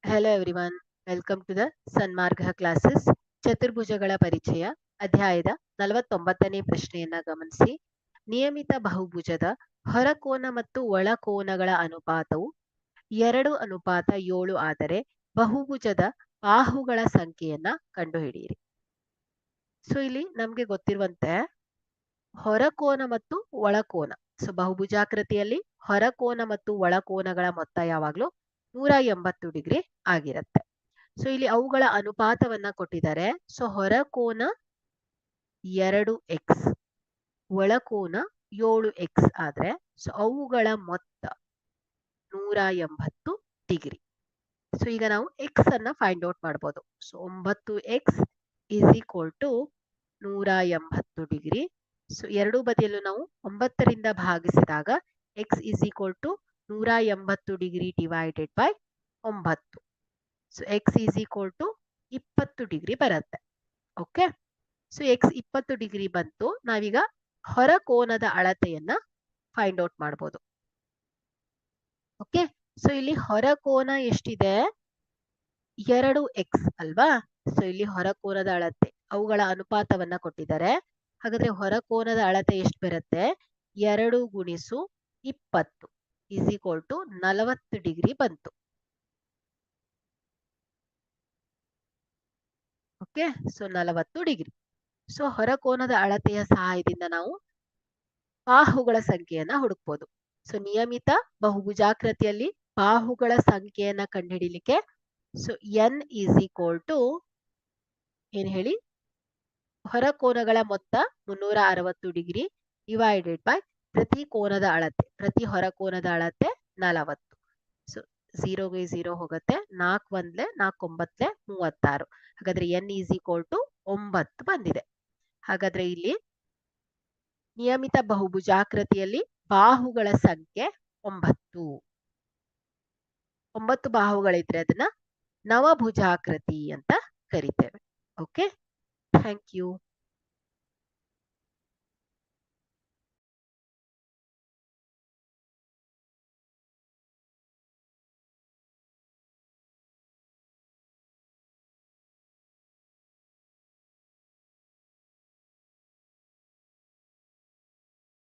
Hello everyone, welcome to the Sanmarga classes. ಚತುರ್ಭುಜಗಳ ಪರಿಚಯ ಅಧ್ಯಾಯದ 49ನೇ ಪ್ರಶ್ನೆಯನ್ನ ಗಮನಿಸಿ. ನಿಯಮಿತ ಬಹುಭುಜದ ಹೊರಕೋನ ಮತ್ತು ಒಳಕೋನಗಳ ಅನುಪಾತವು 2:7 ಆದರೆ ಬಹುಭುಜದ ಬಾಹುಗಳ ಸಂಖ್ಯೆಯನ್ನ ಕಂಡುಹಿಡಿಯಿರಿ. ಸೊ ಇಲ್ಲಿ ನಮ್ಗೆ ಗೊತ್ತಿರುವಂತೆ ಹೊರಕೋನ ಮತ್ತು ಒಳಕೋನ, ಸೊ ಬಹುಭುಜಾಕೃತಿಯಲ್ಲಿ ಹೊರಕೋನ ಮತ್ತು ಒಳಕೋನಗಳ ಮೊತ್ತ ಯಾವಾಗ್ಲೂ 180 ಡಿಗ್ರಿ ಆಗಿರುತ್ತೆ. ಸೊ ಇಲ್ಲಿ ಅವುಗಳ ಅನುಪಾತವನ್ನ ಕೊಟ್ಟಿದ್ದಾರೆ. ಸೊ ಹೊರಕೋನ 2x, ಒಳಕೋನ 7x ಆದ್ರೆ ಸೊ ಅವುಗಳ ಮೊತ್ತ 180 ಡಿಗ್ರಿ. ಸೊ ಈಗ ನಾವು ಎಕ್ಸ್ ಅನ್ನ ಫೈಂಡ್ ಔಟ್ ಮಾಡ್ಬೋದು. So 9x is equal to 180 degree. So ಎರಡೂ ಬದಿಯಲ್ಲೂ ನಾವು 9ರಿಂದ ಭಾಗಿಸಿದಾಗ x is equal to 180 degree divided by 9. So x is equal to 20 degree ಬರುತ್ತೆ. ಓಕೆ, ಸೊ ಎಕ್ಸ್ 20 ಡಿಗ್ರಿ ಬಂತು. ನಾವೀಗ ಹೊರಕೋನದ ಅಳತೆಯನ್ನ ಫೈಂಡ್ ಔಟ್ ಮಾಡ್ಬೋದು. ಓಕೆ, ಸೊ ಇಲ್ಲಿ ಹೊರಕೋನ ಎಷ್ಟಿದೆ? 2x ಅಲ್ವಾ? ಸೊ ಇಲ್ಲಿ ಹೊರಕೋನದ ಅಳತೆ, ಅವುಗಳ ಅನುಪಾತವನ್ನ ಕೊಟ್ಟಿದ್ದಾರೆ. ಹಾಗಾದ್ರೆ ಹೊರಕೋನದ ಅಳತೆ ಎಷ್ಟು ಬರುತ್ತೆ? 2 ಗುಣಿಸು 20 ಇಸ್ ಈಕ್ವಲ್ ಟು 40 ಡಿಗ್ರಿ ಬಂತು. Okay, so 40 degree. ಸೊ ಹೊರಕೋನದ ಅಳತೆಯ ಸಹಾಯದಿಂದ ನಾವು ಬಾಹುಗಳ ಸಂಖ್ಯೆಯನ್ನ ಹುಡುಕ್ಬೋದು. ಸೊ ನಿಯಮಿತ ಬಹುಭುಜಾಕೃತಿಯಲ್ಲಿ ಬಾಹುಗಳ ಸಂಖ್ಯೆಯನ್ನ ಕಂಡುಹಿಡಿಲಿಕ್ಕೆ so N is equal to ಏನ್ ಹೇಳಿ? ಹೊರಕೋನಗಳ ಮೊತ್ತ 360 ಡಿಗ್ರಿ ಡಿವೈಡೆಡ್ ಬೈ ಪ್ರತಿ ಕೋನದ ಅಳತೆ, ಪ್ರತಿ ಹೊರಕೋನದ ಅಳತೆ 40. ಸೊ 0ಗೆ 0 ಹೋಗುತ್ತೆ, 4 1 4 9 36. ಹಾಗಾದ್ರೆ ಎನ್ ಈಸ್ ಈಕ್ವಲ್ ಟು 9 ಬಂದಿದೆ. ಹಾಗಾದ್ರೆ ಇಲ್ಲಿ ನಿಯಮಿತ ಬಹುಭುಜಾಕೃತಿಯಲ್ಲಿ ಬಾಹುಗಳ ಸಂಖ್ಯೆ 9. 9 ಬಾಹುಗಳಿದ್ರೆ ಅದನ್ನ ನವಭುಜಾಕೃತಿ ಅಂತ ಕರಿತೇವೆ. Okay, thank you.